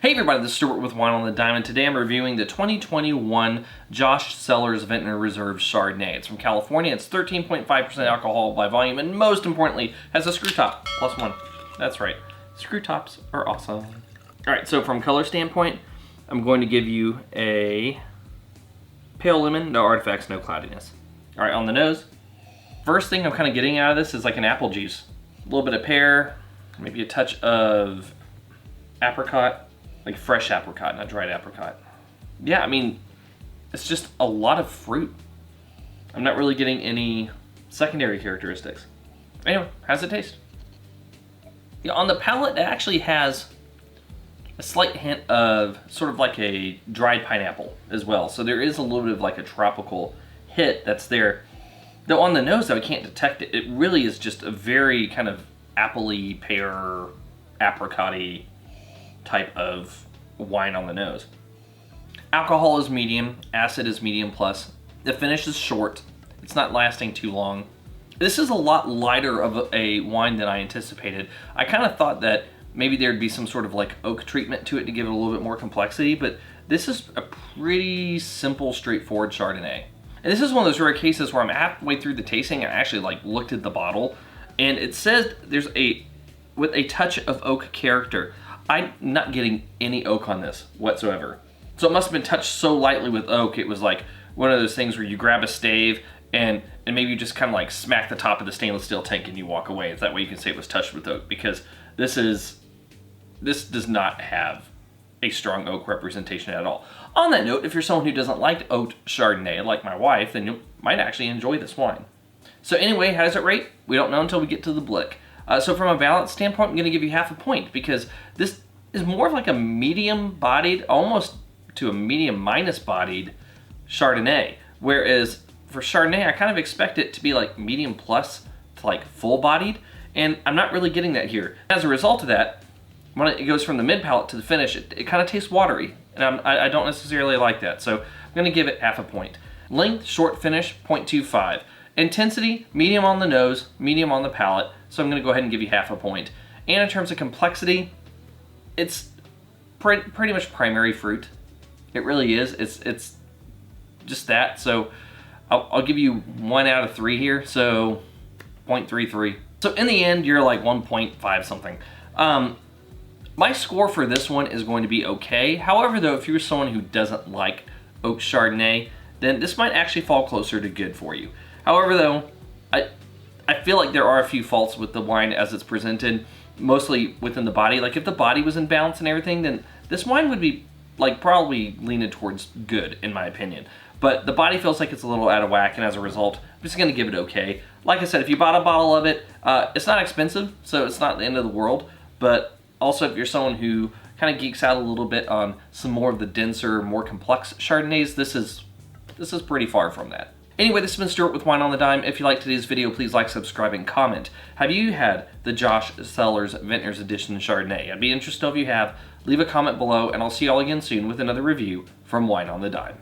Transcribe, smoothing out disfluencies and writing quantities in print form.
Hey everybody, this is Stuart with Wine on the Dime, and today I'm reviewing the 2021 Cellars Vintner Reserve Chardonnay. It's from California, it's 13.5% alcohol by volume, and most importantly, has a screw top, +1. That's right, screw tops are awesome. Alright, so from color standpoint, I'm going to give you a pale lemon, no artifacts, no cloudiness. Alright, on the nose, first thing I'm kind of getting out of this is like an apple juice. A little bit of pear, maybe a touch of apricot, like fresh apricot, not dried apricot. Yeah, I mean, it's just a lot of fruit. I'm not really getting any secondary characteristics. Anyway, how's it taste? Yeah, on the palate, it actually has a slight hint of sort of like a dried pineapple as well. So there is a little bit of like a tropical hit that's there. Though on the nose, though, I can't detect it. It really is just a very kind of apple-y, pear, apricot-y type of wine on the nose. Alcohol is medium, acid is medium plus. The finish is short. It's not lasting too long. This is a lot lighter of a wine than I anticipated. I kind of thought that maybe there'd be some sort of like oak treatment to it to give it a little bit more complexity, but this is a pretty simple, straightforward Chardonnay. And this is one of those rare cases where I'm halfway through the tasting and I actually like looked at the bottle, and it says there's with a touch of oak character. I'm not getting any oak on this whatsoever. So it must have been touched so lightly with oak, it was like one of those things where you grab a stave and maybe you just kind of like smack the top of the stainless steel tank and you walk away. It's that way you can say it was touched with oak, because this does not have a strong oak representation at all. On that note, if you're someone who doesn't like oak Chardonnay, like my wife, then you might actually enjoy this wine. So anyway, how does it rate? We don't know until we get to the blick. So from a balance standpoint, I'm going to give you half a point, because this is more of like a medium-bodied, almost to a medium-minus-bodied Chardonnay. Whereas for Chardonnay, I kind of expect it to be like medium plus to like full-bodied, and I'm not really getting that here. As a result of that, when it goes from the mid-palate to the finish, it kind of tastes watery, and I don't necessarily like that. So I'm going to give it half a point. Length, short finish, 0.25. Intensity, medium on the nose, medium on the palate, so I'm going to go ahead and give you half a point. And in terms of complexity, it's pretty much primary fruit. It really is. It's just that. So I'll give you 1 out of 3 here, so 0.33. So in the end, you're like 1.5 something. My score for this one is going to be okay. However, though, if you're someone who doesn't like oak Chardonnay, then this might actually fall closer to good for you. However, though, I feel like there are a few faults with the wine as it's presented, mostly within the body. Like if the body was in balance and everything, then this wine would be like probably leaning towards good, in my opinion. But the body feels like it's a little out of whack, and as a result, I'm just going to give it okay. Like I said, if you bought a bottle of it, it's not expensive, so it's not the end of the world. But also, if you're someone who kind of geeks out a little bit on some more of the denser, more complex Chardonnays, this is pretty far from that. Anyway, this has been Stuart with Wine on the Dime. If you liked today's video, please like, subscribe, and comment. Have you had the Cellars Vintner's Edition Chardonnay? I'd be interested if you have. Leave a comment below, and I'll see you all again soon with another review from Wine on the Dime.